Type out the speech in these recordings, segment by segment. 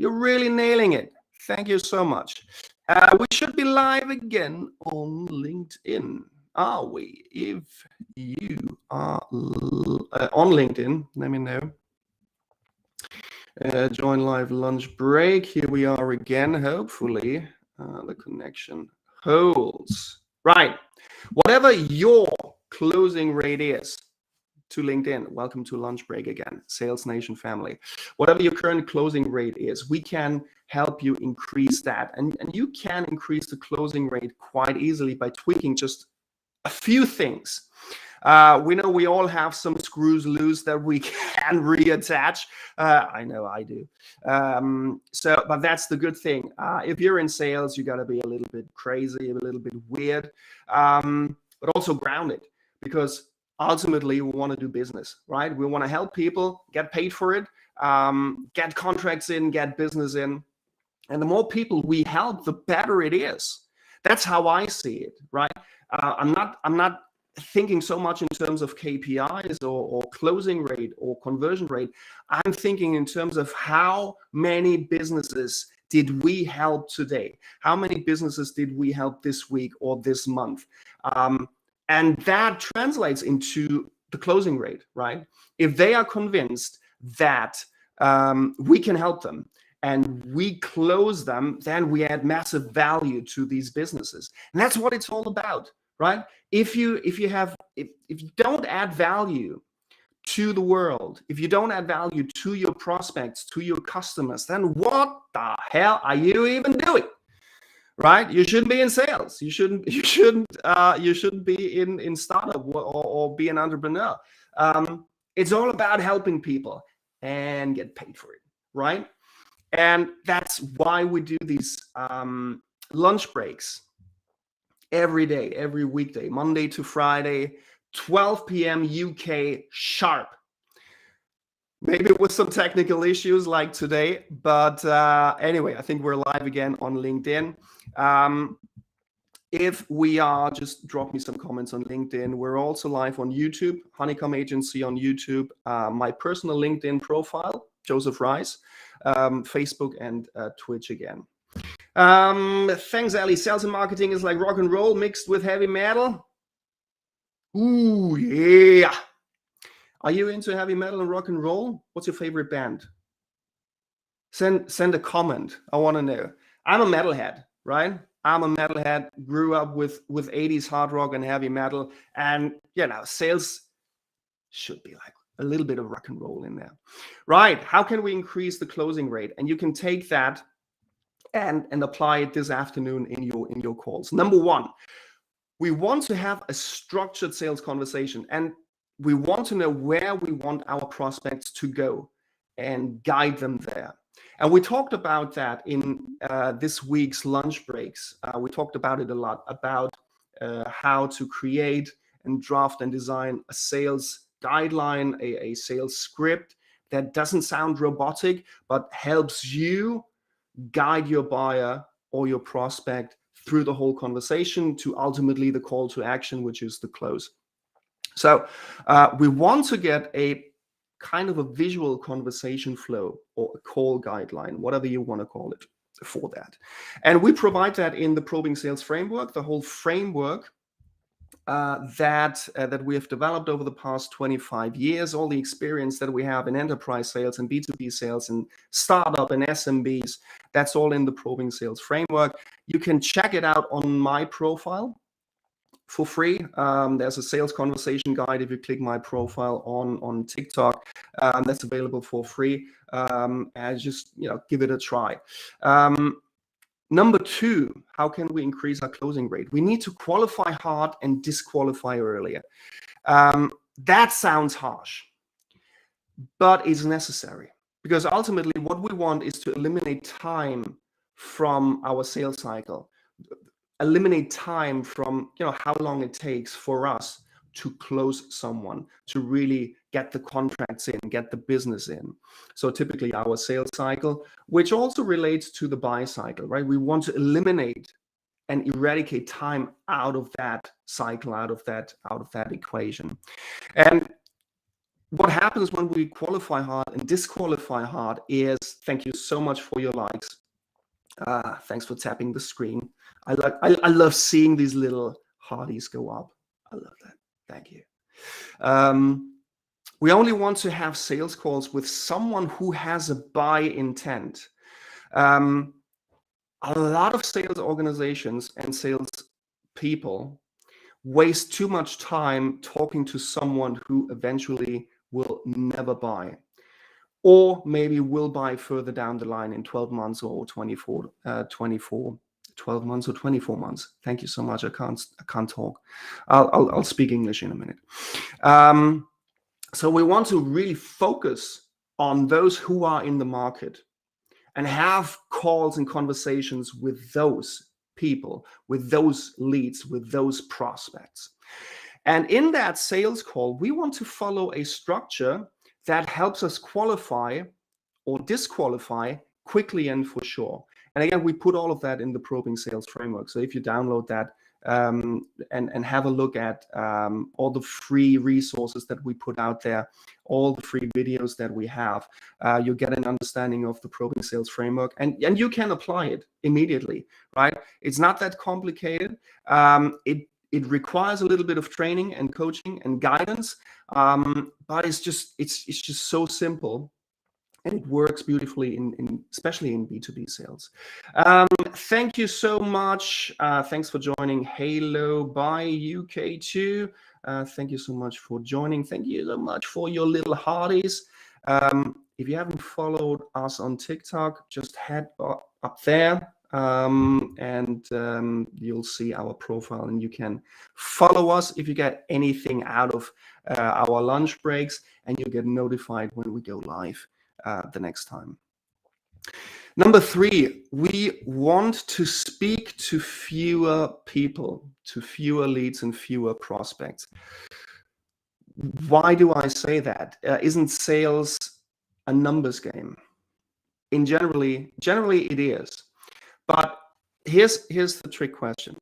You're really nailing it. Thank you so much. We should be live again on LinkedIn. Are we? If you are on LinkedIn, let me know. Join live lunch break. Here we are again. Hopefully the connection holds. Right. Whatever your closing rate is to LinkedIn, welcome to lunch break again, Sales Nation family. Whatever your current closing rate is, we can help you increase that. And you can increase the closing rate quite easily by tweaking just a few things. We know we all have some screws loose that we can reattach. I know I do. But that's the good thing. If you're in sales, you got to be a little bit crazy, a little bit weird, but also grounded, because ultimately we want to do business, right? We want to help people get paid for it, get contracts in, get business in. And the more people we help, the better it is. That's how I see it, right? I'm not thinking so much in terms of KPIs or closing rate or conversion rate. I'm thinking in terms of how many businesses did we help today? How many businesses did we help this week or this month? And that translates into the closing rate, right? If they are convinced that we can help them and we close them, then we add massive value to these businesses. And that's what it's all about, right? If you don't add value to the world, if you don't add value to your prospects, to your customers, then what the hell are you even doing? Right? You shouldn't be in sales. You shouldn't be in startup or be an entrepreneur. It's all about helping people and get paid for it, right? And that's why we do these lunch breaks every day, every weekday, Monday to Friday, 12 p.m. UK sharp. Maybe with some technical issues like today, but anyway, I think we're live again on LinkedIn. If we are, just drop me some comments on LinkedIn. We're also live on YouTube, Honeycomb Agency on YouTube, my personal LinkedIn profile, Josef Reisz, Facebook and Twitch again. Thanks, Ali. Sales and marketing is like rock and roll mixed with heavy metal. Ooh, yeah. Are you into heavy metal and rock and roll? What's your favorite band? Send a comment. I want to know. I'm a metalhead, right? I'm a metalhead. Grew up with 80s hard rock and heavy metal, and sales should be like a little bit of rock and roll in there, right? How can we increase the closing rate? And you can take that and apply it this afternoon in your calls. Number one, we want to have a structured sales conversation, and we want to know where we want our prospects to go and guide them there. And we talked about that in this week's lunch breaks. We talked about it a lot, about how to create and draft and design a sales guideline, a sales script that doesn't sound robotic, but helps you guide your buyer or your prospect through the whole conversation to ultimately the call to action, which is the close. So we want to get a kind of a visual conversation flow or a call guideline, whatever you want to call it, for that. And we provide that in the Probing Sales Framework, the whole framework that we have developed over the past 25 years, all the experience that we have in enterprise sales and B2B sales and startup and SMBs, that's all in the Probing Sales Framework. You can check it out on my profile for free. There's a sales conversation guide if you click my profile on TikTok. That's available for free. And just give it a try. Number two, how can we increase our closing rate? We need to qualify hard and disqualify earlier. That sounds harsh, but it's necessary, because ultimately what we want is to eliminate time from our sales cycle. Eliminate time from how long it takes for us to close someone, to really get the contracts in, get the business in. So typically our sales cycle, which also relates to the buy cycle, right? We want to eliminate and eradicate time out of that cycle, out of that equation. And what happens when we qualify hard and disqualify hard is, thank you so much for your likes. Thanks for tapping the screen. I love seeing these little hearties go up. I love that. Thank you. We only want to have sales calls with someone who has a buy intent. A lot of sales organizations and sales people waste too much time talking to someone who eventually will never buy, or maybe will buy further down the line in 12 months or 12 months or 24 months. Thank you so much. I can't talk. I'll speak English in a minute. So we want to really focus on those who are in the market and have calls and conversations with those people, with those leads, with those prospects. And in that sales call, we want to follow a structure that helps us qualify or disqualify quickly and for sure. And again, we put all of that in the probing sales framework. So if you download that and have a look at all the free resources that we put out there, all the free videos that we have, you get an understanding of the probing sales framework, and you can apply it immediately, right? It's not that complicated. It requires a little bit of training and coaching and guidance, but it's just so simple. And it works beautifully especially in B2B sales. Thank you so much. Thanks for joining. Halo by UK2. Thank you so much for joining. Thank you so much for your little hearties. If you haven't followed us on TikTok, just head up there and you'll see our profile, and you can follow us if you get anything out of our lunch breaks, and you'll get notified when we go live the next time. Number 3, we want to speak to fewer people, to fewer leads and fewer prospects. Why do I say that? Isn't sales a numbers game? Generally it is. But here's the trick question.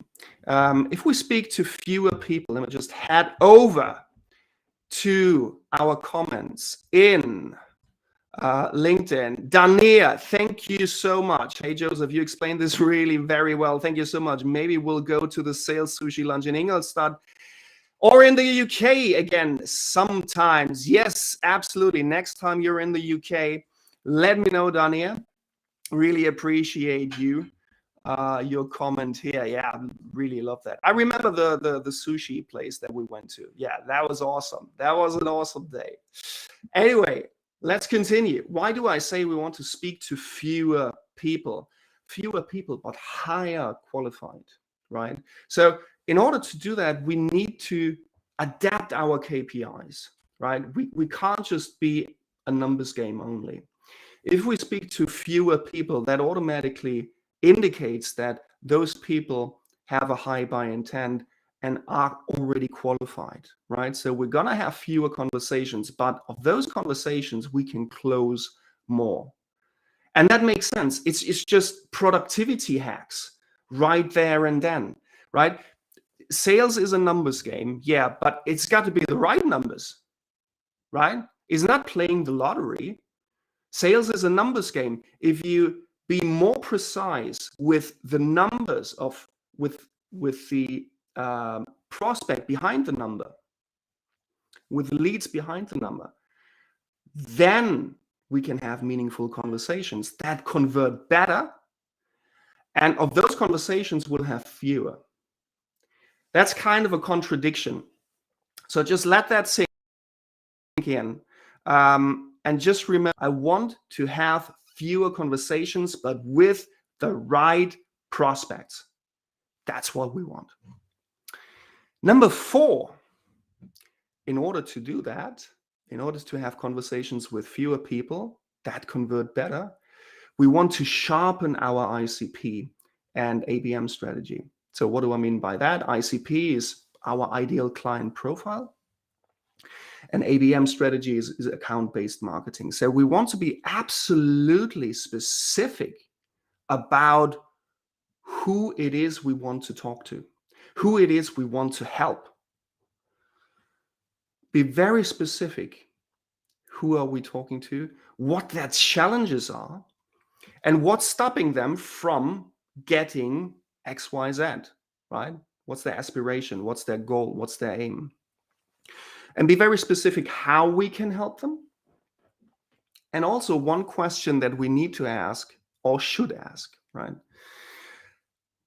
If we speak to fewer people, let me just head over to our comments in LinkedIn. Dania, thank you so much. Hey, Joseph, you explained this really very well. Thank you so much. Maybe we'll go to the sales sushi lunch in Ingolstadt or in the UK again sometimes. Yes, absolutely. Next time you're in the UK, let me know, Dania. Really appreciate your comment here. Yeah, really love that. I remember the sushi place that we went to. Yeah, that was awesome. That was an awesome day. Anyway, let's continue. Why do I say we want to speak to fewer people? Fewer people, but higher qualified, right? So in order to do that, we need to adapt our KPIs, right? We can't just be a numbers game only. If we speak to fewer people, that automatically indicates that those people have a high buy intent and are already qualified, right? So we're gonna have fewer conversations, but of those conversations, we can close more. And that makes sense. It's just productivity hacks right there and then, right? Sales is a numbers game, yeah, but it's got to be the right numbers, right? It's not playing the lottery. Sales is a numbers game. If you be more precise with the numbers with the prospect behind the number, with leads behind the number, then we can have meaningful conversations that convert better, and of those conversations we'll have fewer. That's kind of a contradiction. So just let that sink in. And just remember, I want to have fewer conversations, but with the right prospects. That's what we want. Number 4, in order to do that, in order to have conversations with fewer people that convert better, we want to sharpen our ICP and ABM strategy. So what do I mean by that? ICP is our ideal client profile, and ABM strategy is account-based marketing. So we want to be absolutely specific about who it is we want to talk to, who it is we want to help. Be very specific. who are we talking to, what their challenges are, and what's stopping them from getting X, Y, Z, right? What's their aspiration? What's their goal? What's their aim? And be very specific how we can help them. And also one question that we need to ask, or should ask, right?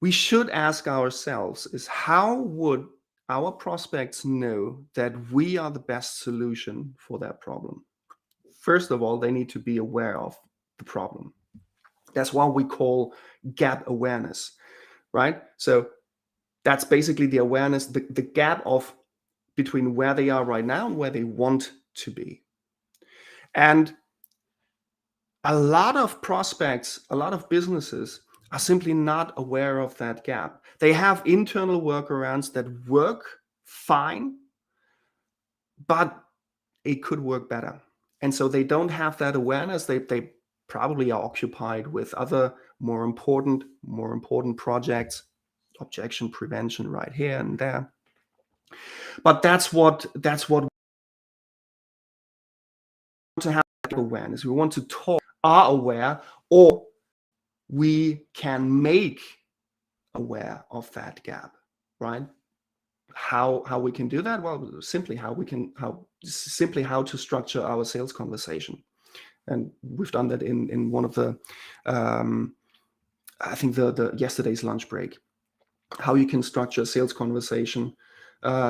We should ask ourselves is, how would our prospects know that we are the best solution for that problem? First of all, they need to be aware of the problem. That's what we call gap awareness, right? So that's basically the awareness, the gap of between where they are right now and where they want to be. And a lot of prospects, a lot of businesses are simply not aware of that gap. They have internal workarounds that work fine, but it could work better. And so they don't have that awareness. They probably are occupied with other more important projects, objection prevention right here and there. But that's what we want to have awareness. We want to talk, are aware, or we can make aware of that gap, right? How we can do that? Well, simply how to structure our sales conversation. And we've done that in one of the, I think the yesterday's lunch break, how you can structure a sales conversation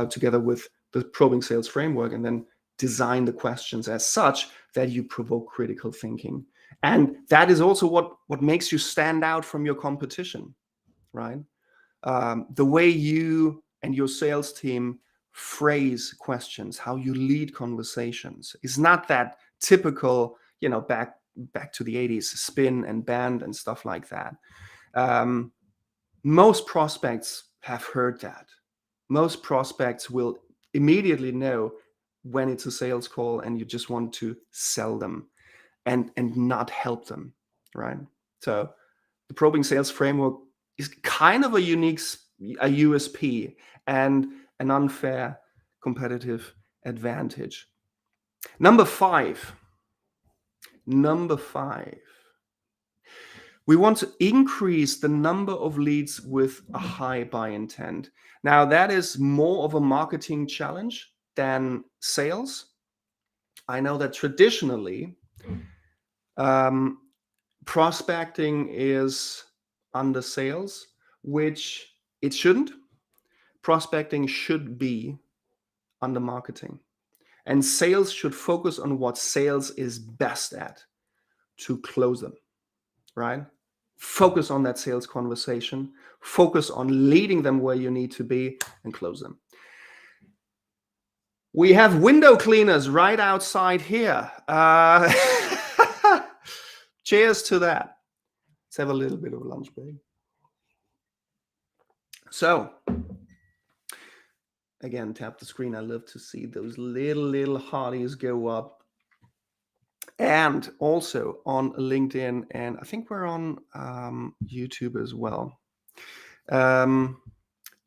together with the probing sales framework, and then design the questions as such that you provoke critical thinking. And that is also what makes you stand out from your competition, right? The way you and your sales team phrase questions, how you lead conversations is not that typical, back to the 80s spin and band and stuff like that. Most prospects have heard that. Most prospects will immediately know when it's a sales call and you just want to sell them and not help them, right? So the probing sales framework is kind of a USP and an unfair competitive advantage. Number five, we want to increase the number of leads with a high buy intent. Now, that is more of a marketing challenge than sales. I know that traditionally, prospecting is under sales, which it shouldn't. Prospecting should be under marketing. And sales should focus on what sales is best at, to close them, right? Focus on that sales conversation, focus on leading them where you need to be, and close them. We have window cleaners right outside here. Cheers to that. Let's have a little bit of a lunch break. So, again, tap the screen. I love to see those little hearties go up. And also on LinkedIn, and I think we're on YouTube as well.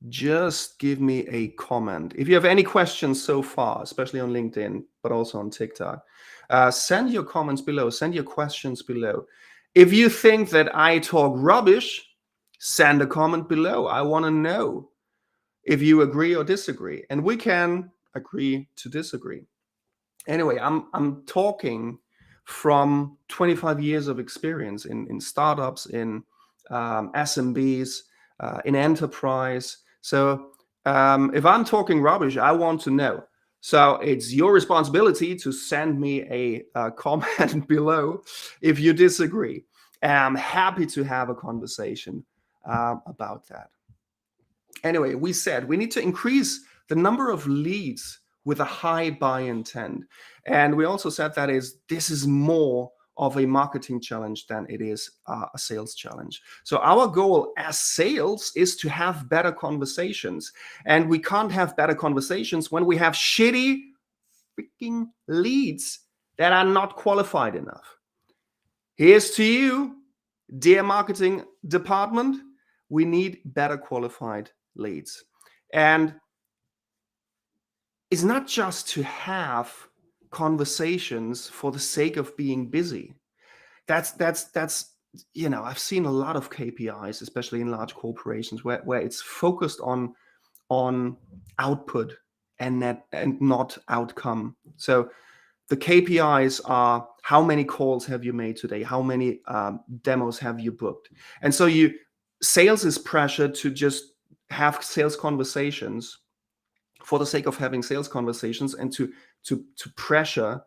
Just give me a comment. If you have any questions so far, especially on LinkedIn, but also on TikTok, send your comments below, send your questions below. If you think that I talk rubbish, send a comment below. I want to know if you agree or disagree, and we can agree to disagree. Anyway, I'm talking from 25 years of experience in startups, in SMBs, in enterprise. So if I'm talking rubbish, I want to know. So it's your responsibility to send me a comment below if you disagree. And I'm happy to have a conversation about that. Anyway, we said we need to increase the number of leads with a high buy intent. And we also said that this is more of a marketing challenge than it is a sales challenge. So our goal as sales is to have better conversations. And we can't have better conversations when we have shitty freaking leads that are not qualified enough. Here's to you, dear marketing department. We need better qualified leads. And it's not just to have conversations for the sake of being busy. That's I've seen a lot of KPIs, especially in large corporations, where it's focused on output and not outcome. So the KPIs are: how many calls have you made today? How many demos have you booked? And so sales is pressured to just have sales conversations for the sake of having sales conversations, and to pressure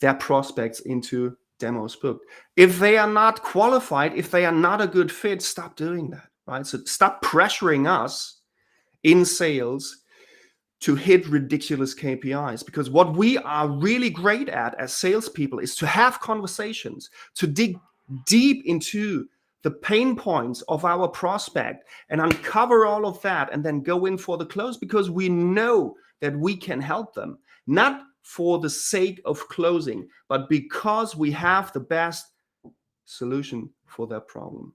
their prospects into demos booked. If they are not qualified, if they are not a good fit, stop doing that, right? So stop pressuring us in sales to hit ridiculous KPIs, because what we are really great at as salespeople is to have conversations, to dig deep into the pain points of our prospect and uncover all of that, and then go in for the close, because we know that we can help them, not for the sake of closing, but because we have the best solution for their problem.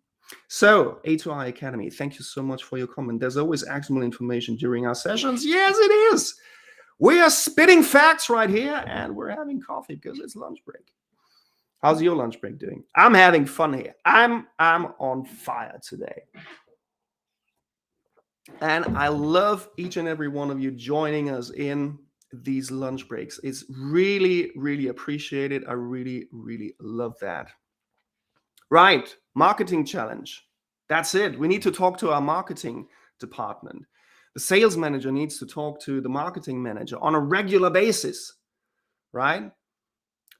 So, A2I Academy, thank you so much for your comment. There's always actionable information during our sessions. Yes, it is. We are spitting facts right here, and we're having coffee because it's lunch break. How's your lunch break doing? I'm having fun here. I'm on fire today. And I love each and every one of you joining us in these lunch breaks. It's really, really appreciated. I really, really love that. Right, marketing challenge. That's it. We need to talk to our marketing department. The sales manager needs to talk to the marketing manager on a regular basis, right?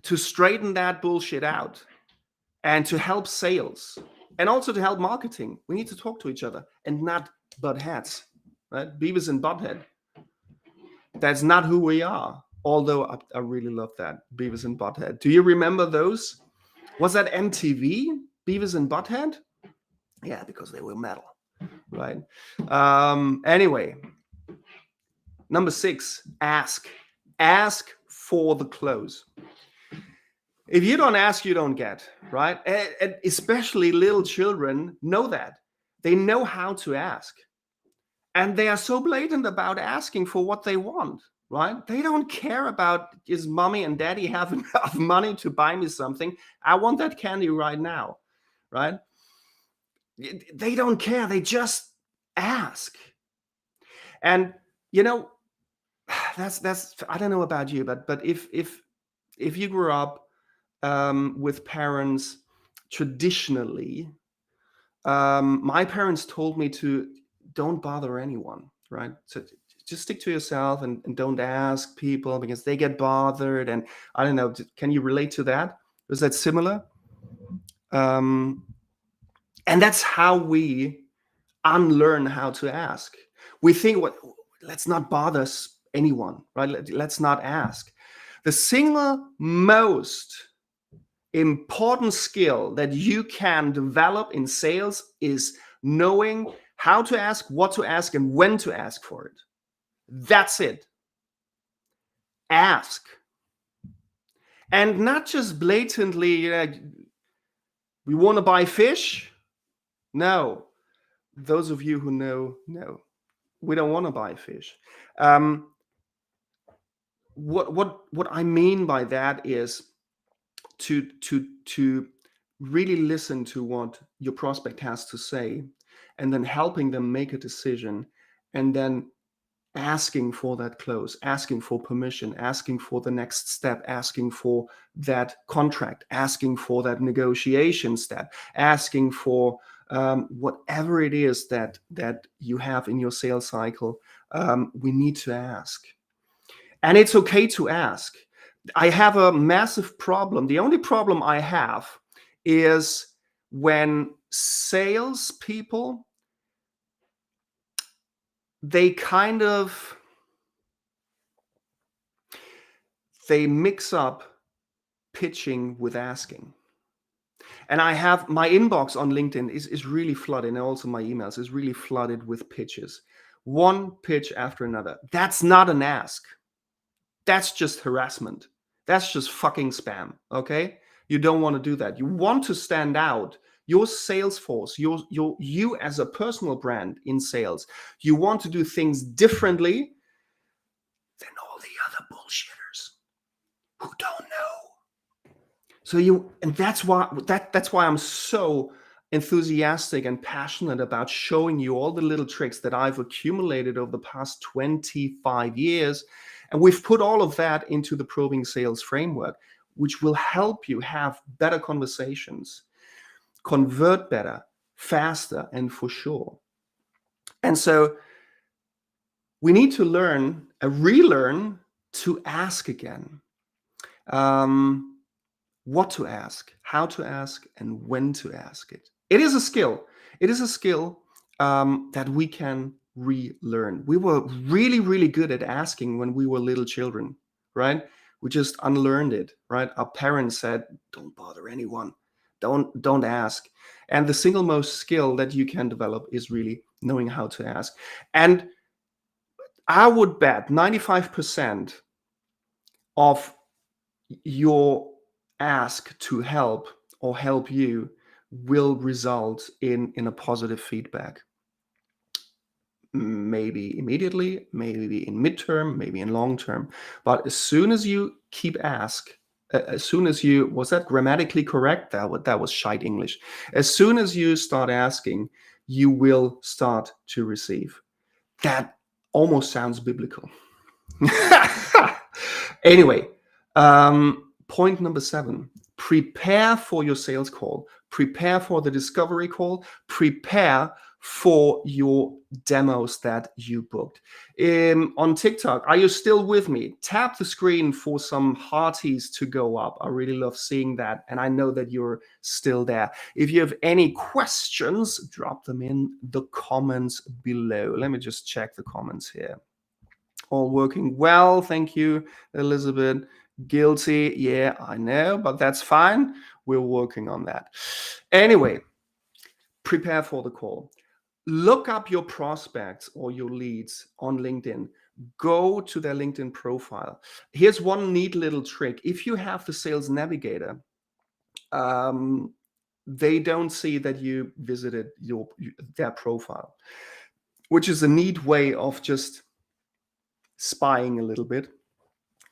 To straighten that bullshit out and to help sales and also to help marketing. We need to talk to each other and not butt heads, right? Beavis and Butthead. That's not who we are. Although I really love that, Beavis and Butthead. Do you remember those? Was that MTV, Beavis and Butthead? Yeah, because they were metal, right? Anyway, number 6, ask. Ask for the close. If you don't ask, you don't get, right? And especially little children know that. They know how to ask. And they are so blatant about asking for what they want, right? They don't care about, is mommy and daddy have enough money to buy me something? I want that candy right now, right? They don't care. They just ask. And, that's I don't know about you, but if you grew up with parents traditionally, my parents told me to don't bother anyone, right? So just stick to yourself and don't ask people because they get bothered. And I don't know, can you relate to that? Is that similar? And that's how we unlearn how to ask. We think, let's not bother anyone, right? Let's not ask. The single most important skill that you can develop in sales is knowing how to ask, what to ask, and when to ask for it. That's it. Ask. And not just blatantly, we want to buy fish? No. Those of you who know, no. We don't want to buy fish. What I mean by that is to really listen to what your prospect has to say, and then helping them make a decision, and then asking for that close, asking for permission, asking for the next step, asking for that contract, asking for that negotiation step, asking for whatever it is that you have in your sales cycle. We need to ask. And it's okay to ask. I have a massive problem. The only problem I have is when salespeople, they mix up pitching with asking. And I have my inbox on LinkedIn is really flooded, and also my emails is really flooded with pitches. One pitch after another. That's not an ask. That's just harassment. That's just fucking spam, okay? You don't want to do that. You want to stand out. Your sales force, you as a personal brand in sales, you want to do things differently than all the other bullshitters who don't know. So that's why I'm so enthusiastic and passionate about showing you all the little tricks that I've accumulated over the past 25 years. And we've put all of that into the Probing Sales framework, which will help you have better conversations, convert better, faster, and for sure. And so we need to relearn to ask again. What to ask, how to ask, and when to ask it. It is a skill. It is a skill that we can relearn. We were really, really good at asking when we were little children, right? We just unlearned it, right? Our parents said, "Don't bother anyone. Don't ask." And the single most skill that you can develop is really knowing how to ask. And I would bet 95% of your ask to help or help you will result in a positive feedback. Maybe immediately, maybe in midterm, maybe in long term. But as soon as you keep as soon as you, was that grammatically correct? That was shite English. As soon as you start asking, you will start to receive. That almost sounds biblical. Anyway, point number 7, prepare for your sales call, prepare for the discovery call, prepare for your demos that you booked. On TikTok, are you still with me? Tap the screen for some hearties to go up. I really love seeing that, and I know that you're still there. If you have any questions, drop them in the comments below. Let me just check the comments here. All working well, thank you, Elizabeth. Guilty, yeah, I know, but that's fine. We're working on that. Anyway, prepare for the call. Look up your prospects or your leads on LinkedIn. Go to their LinkedIn profile. Here's one neat little trick. If you have the Sales Navigator, they don't see that you visited their profile, which is a neat way of just spying a little bit,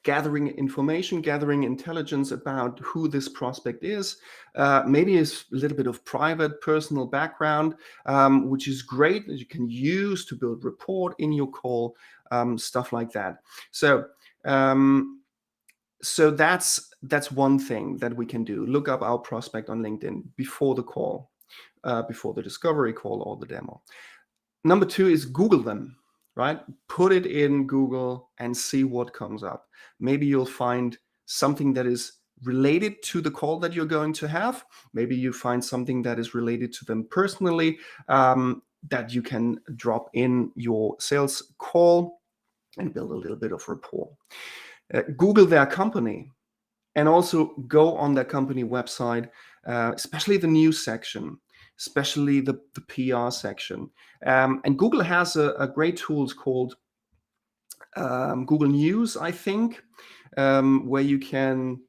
gathering information, gathering intelligence about who this prospect is. Maybe it's a little bit of private, personal background, which is great that you can use to build rapport in your call, stuff like that. So that's one thing that we can do. Look up our prospect on LinkedIn before the call, before the discovery call or the demo. Number 2 is Google them. Right? Put it in Google and see what comes up. Maybe you'll find something that is related to the call that you're going to have. Maybe you find something that is related to them personally, that you can drop in your sales call and build a little bit of rapport. Google their company and also go on their company website, especially the news section, especially the PR section. And Google has a great tool called Google News, I think, where you can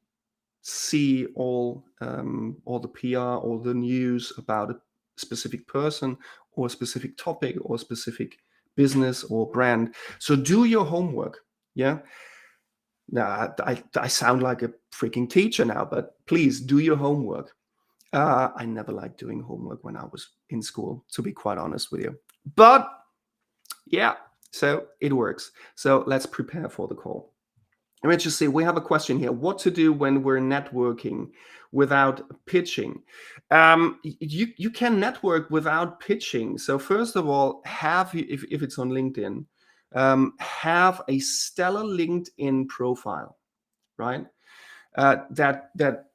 see all the PR or the news about a specific person or a specific topic or a specific business or brand. So do your homework. Yeah. Now, I sound like a freaking teacher now, but please do your homework. I never liked doing homework when I was in school, to be quite honest with you. But yeah, so it works. So let's prepare for the call. Let me just see, we have a question here. What to do when we're networking without pitching? You can network without pitching. So first of all, if it's on LinkedIn, have a stellar LinkedIn profile, right? That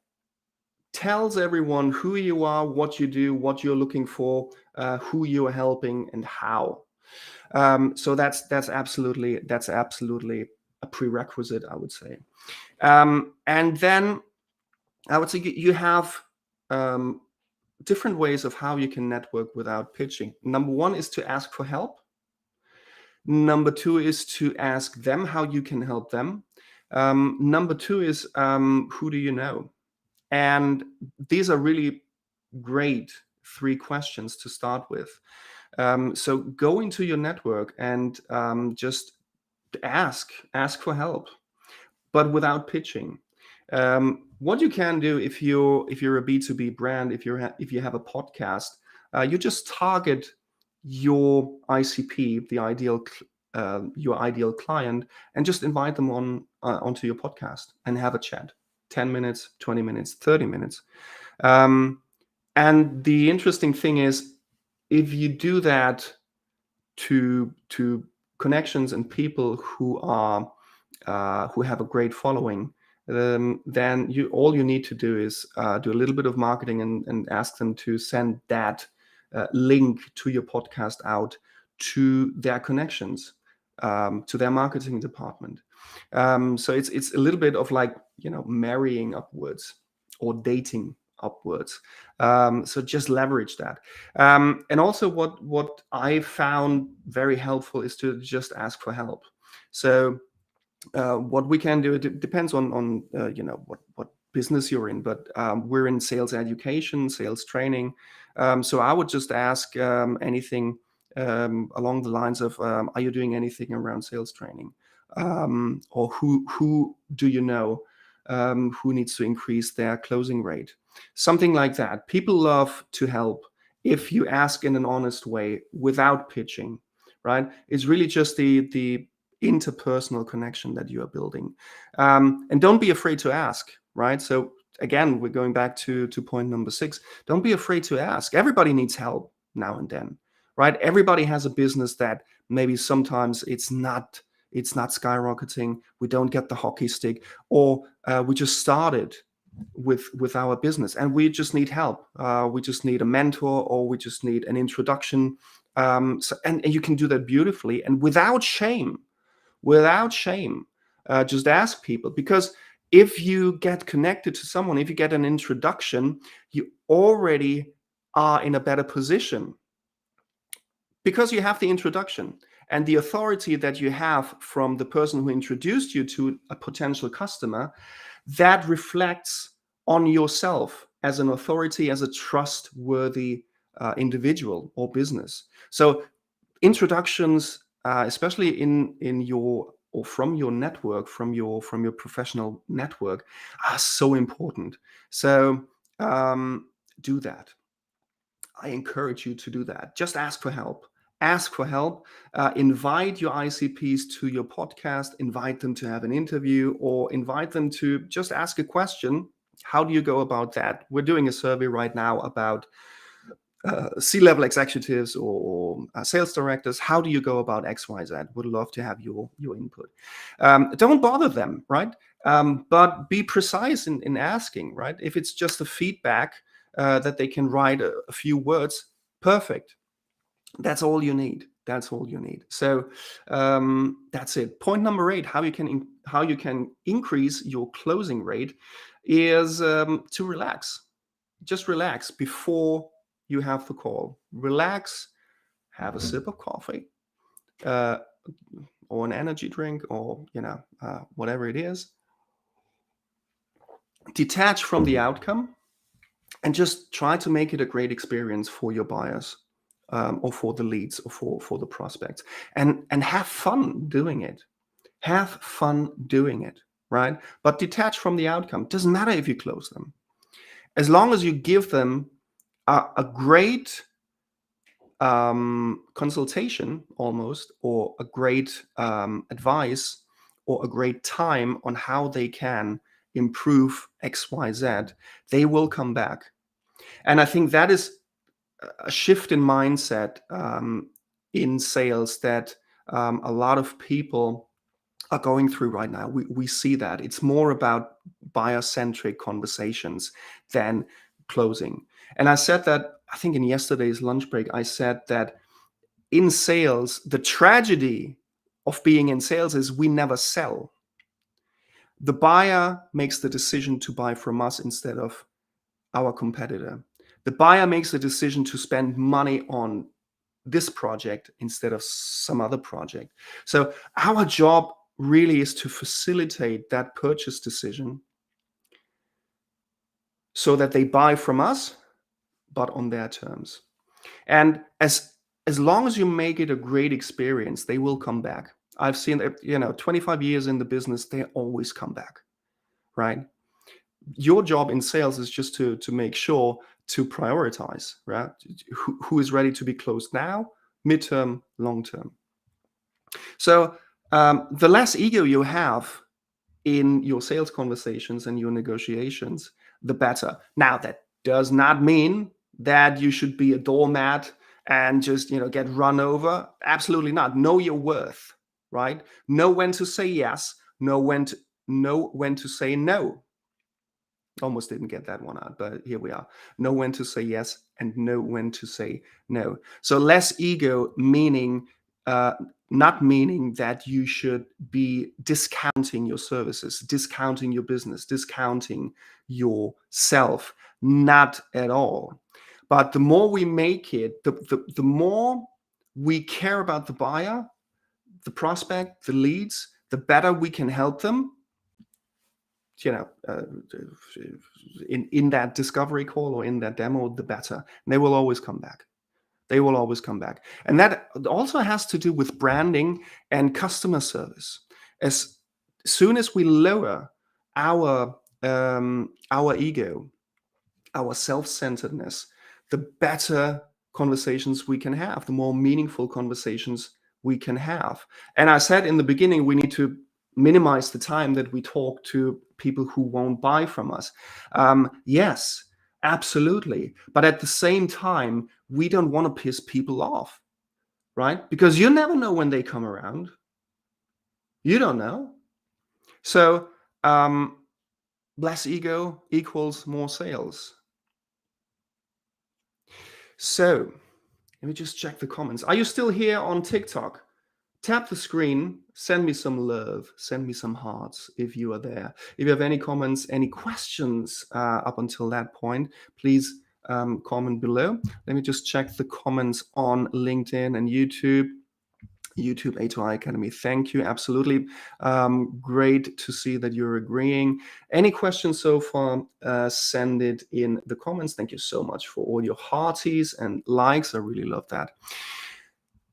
tells everyone who you are, what you do, what you're looking for, who you're helping, and how. So that's absolutely a prerequisite, I would say. And then I would say you have different ways of how you can network without pitching. Number 1 is to ask for help. Number 2 is to ask them how you can help them. Number 2 is who do you know? And these are really great 3 questions to start with. So go into your network and just ask for help, but without pitching. What you can do if you're a B2B brand, if you have a podcast, you just target your ICP, your ideal client, and just invite them onto your podcast and have a chat. 10 minutes, 20 minutes, 30 minutes. And the interesting thing is, if you do that to connections and people who have a great following, then all you need to do is do a little bit of marketing and ask them to send that link to your podcast out to their connections, to their marketing department. So it's a little bit of like, marrying upwards or dating upwards. So just leverage that. And also what I found very helpful is to just ask for help. So what we can do, it depends on what business you're in, but we're in sales education, sales training. So I would just ask anything along the lines of, are you doing anything around sales training? Or who do you know who needs to increase their closing rate? Something like that. People love to help if you ask in an honest way without pitching, right? It's really just the interpersonal connection that you are building. And don't be afraid to ask, right? So again, we're going back to point number 6. Don't be afraid to ask. Everybody needs help now and then, right? Everybody has a business that maybe sometimes it's not skyrocketing. We don't get the hockey stick, or we just started with our business and we just need help. We just need a mentor, or we just need an introduction. And you can do that beautifully and without shame. Just ask people, because if you get connected to someone, if you get an introduction, you already are in a better position because you have the introduction and the authority that you have from the person who introduced you to a potential customer. That reflects on yourself as an authority, as a trustworthy individual or business. So introductions, especially in your or from your network, from your professional network, are so important. So do that. I encourage you to do that. Just ask for help. Ask for help. Invite your ICPs to your podcast. Invite them to have an interview, or invite them to just ask a question. How do you go about that? We're doing a survey right now about C-level executives or sales directors. How do you go about XYZ? Would love to have your input. Don't bother them, right? But be precise in asking, right? If it's just a feedback that they can write a few words, perfect. That's all you need. That's all you need. So that's it. Point number 8: how you can increase your closing rate is to relax. Just relax before you have the call. Relax, have a sip of coffee, or an energy drink, or whatever it is. Detach from the outcome and just try to make it a great experience for your buyers, or for the leads, or for the prospects, and have fun doing it. Have fun doing it, right? But detach from the outcome. Doesn't matter if you close them, as long as you give them a great consultation, almost, or a great advice, or a great time on how they can improve XYZ, they will come back. And I think that is a shift in mindset in sales that a lot of people are going through right now. We see that it's more about buyer-centric conversations than closing. And I said that, I think in yesterday's lunch break, I said that in sales, the tragedy of being in sales is we never sell. The buyer makes the decision to buy from us instead of our competitor. The buyer makes the decision to spend money on this project instead of some other project. So our job really is to facilitate that purchase decision so that they buy from us, but on their terms. And as long as you make it a great experience, they will come back. I've seen, 25 years in the business, they always come back, right? your job in sales is just to make sure to prioritize, right? Who is ready to be closed now, midterm, long term. So the less ego you have in your sales conversations and your negotiations, the better. Now, that does not mean that you should be a doormat and just, get run over. Absolutely not. Know your worth, right? Know when to say yes. Know when to say no. Almost didn't get that one out, but here we are. Know when to say yes and know when to say no. So less ego, meaning not meaning that you should be discounting your services, discounting your business, discounting yourself. Not at all. But the more we make it, the more we care about the buyer, the prospect, the leads, the better we can help them. In that discovery call or in that demo, the better. And they will always come back. They will always come back. And that also has to do with branding and customer service. As soon as we lower our ego, our self-centeredness, the better conversations we can have, the more meaningful conversations we can have. And I said in the beginning, we need to minimize the time that we talk to people who won't buy from us. Yes, absolutely. But at the same time, we don't want to piss people off, right? Because you never know when they come around. You don't know. So less ego equals more sales. So let me just check the comments. Are you still here on TikTok? Tap the screen, send me some love, send me some hearts if you are there. If you have any comments, any questions up until that point, please comment below. Let me just check the comments on LinkedIn and YouTube. YouTube A2I Academy, thank you, absolutely. Great to see that you're agreeing. Any questions so far, send it in the comments. Thank you so much for all your hearties and likes. I really love that.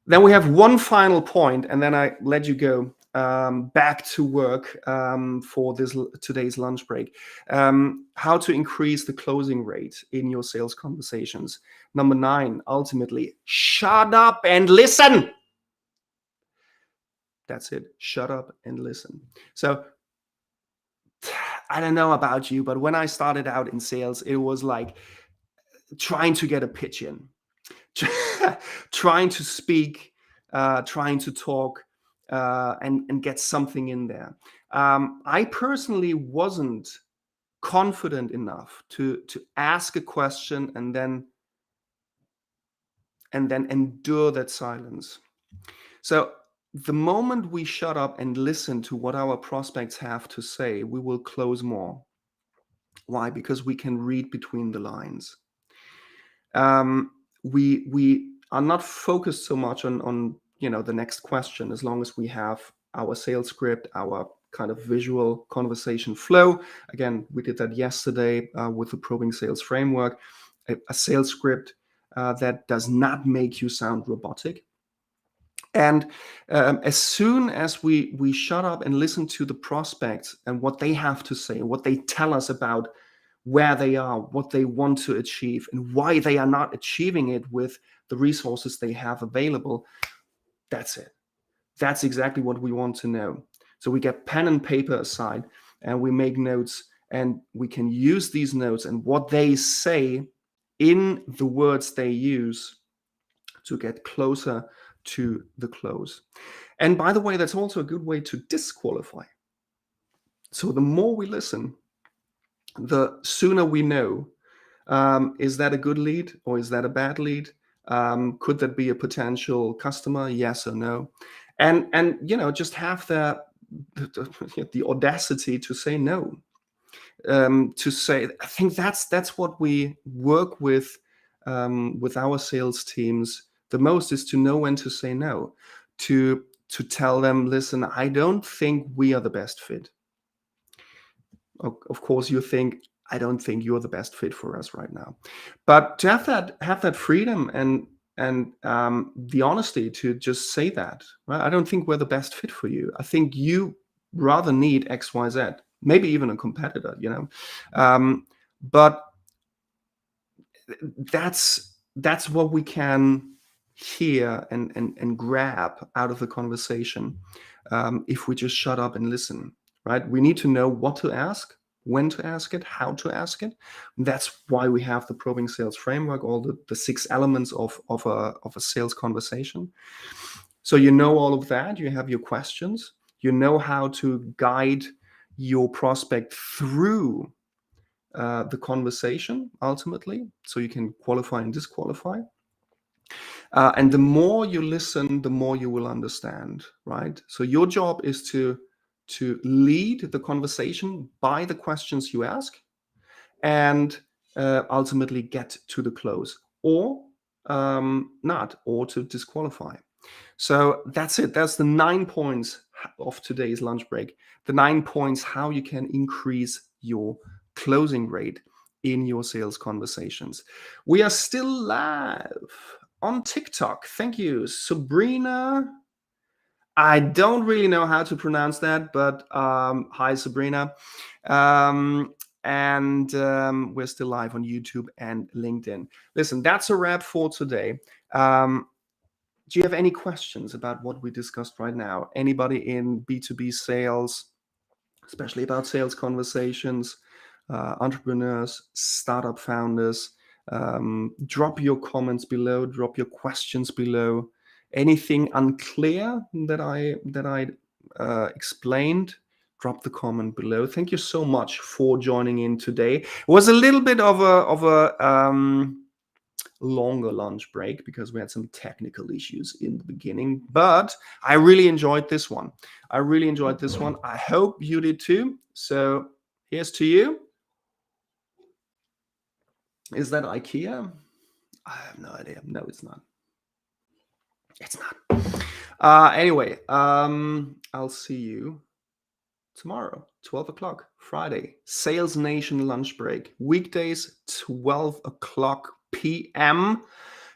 Then we have one final point, and then I let you go back to work for today's lunch break. How to increase the closing rate in your sales conversations. Number 9, ultimately, shut up and listen. That's it. Shut up and listen. So I don't know about you, but when I started out in sales, it was like trying to get a pitch in, trying to speak, trying to talk, and get something in there. I personally wasn't confident enough to ask a question and then endure that silence. So the moment we shut up and listen to what our prospects have to say, we will close more. Why? Because we can read between the lines. We are not focused so much on the next question, as long as we have our sales script, our kind of visual conversation flow. Again, we did that yesterday with the Probing Sales Framework, a sales script that does not make you sound robotic. And as soon as we shut up and listen to the prospects and what they have to say, what they tell us about where they are, what they want to achieve, and why they are not achieving it with the resources they have available, that's it. That's exactly what we want to know. So we get pen and paper aside and we make notes, and we can use these notes and what they say in the words they use to get closer to the close. And by the way, that's also a good way to disqualify. So the more we listen, the sooner we know, is that a good lead or is that a bad lead? Could that be a potential customer? Yes or no? And just have the audacity to say no. To say, I think that's what we work with our sales teams the most, is to know when to say no, to tell them, listen, I don't think we are the best fit. Of course, you think, I don't think you're the best fit for us right now. But to have that freedom and the honesty to just say that, right? I don't think we're the best fit for you. I think you rather need X, Y, Z. maybe even a competitor, but that's what we can hear and grab out of the conversation if we just shut up and listen, right? We need to know what to ask, when to ask it, how to ask it. That's why we have the probing sales framework, all the 6 elements of a sales conversation. So you know all of that, you have your questions, you know how to guide your prospect through the conversation ultimately, so you can qualify and disqualify. And the more you listen, the more you will understand, right? So your job is to lead the conversation by the questions you ask, and ultimately get to the close, or not, or to disqualify. So that's it. That's the 9 points of today's lunch break. The 9 points how you can increase your closing rate in your sales conversations. We are still live on TikTok. Thank you, Sabrina. I don't really know how to pronounce that, but hi, Sabrina. And we're still live on YouTube and LinkedIn. Listen, that's a wrap for today. Do you have any questions about what we discussed right now? Anybody in B2B sales, especially about sales conversations, entrepreneurs, startup founders? Drop your comments below, drop your questions below. Anything unclear that I explained, drop the comment below. Thank you so much for joining in today. It was a little bit of a longer lunch break because we had some technical issues in the beginning, but I really enjoyed this one. I hope you did too. So here's to you. Is that IKEA? I have no idea. No, it's not. It's not. Anyway, I'll see you tomorrow, 12 o'clock, Friday. Sales Nation lunch break. Weekdays, 12 o'clock p.m.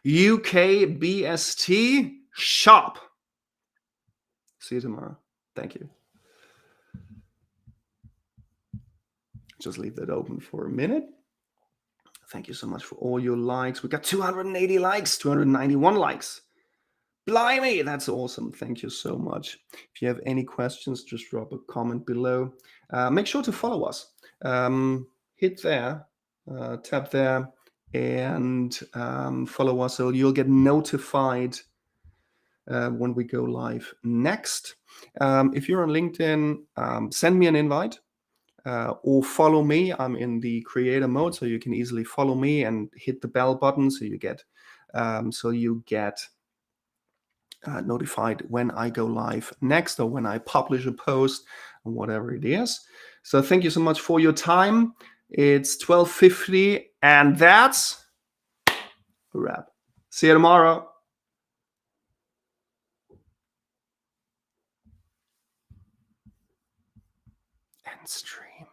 UK BST sharp. See you tomorrow. Thank you. Just leave that open for a minute. Thank you so much for all your likes. We got 280 likes, 291 likes. Blimey, that's awesome. Thank you so much. If you have any questions, just drop a comment below. Make sure to follow us. Hit there, tap there, and follow us so you'll get notified when we go live next. If you're on LinkedIn, send me an invite. Or follow me. I'm in the creator mode, so you can easily follow me and hit the bell button so you get notified when I go live next, or when I publish a post, or whatever it is. So thank you so much for your time. It's 12:50, and that's a wrap. See you tomorrow. End stream.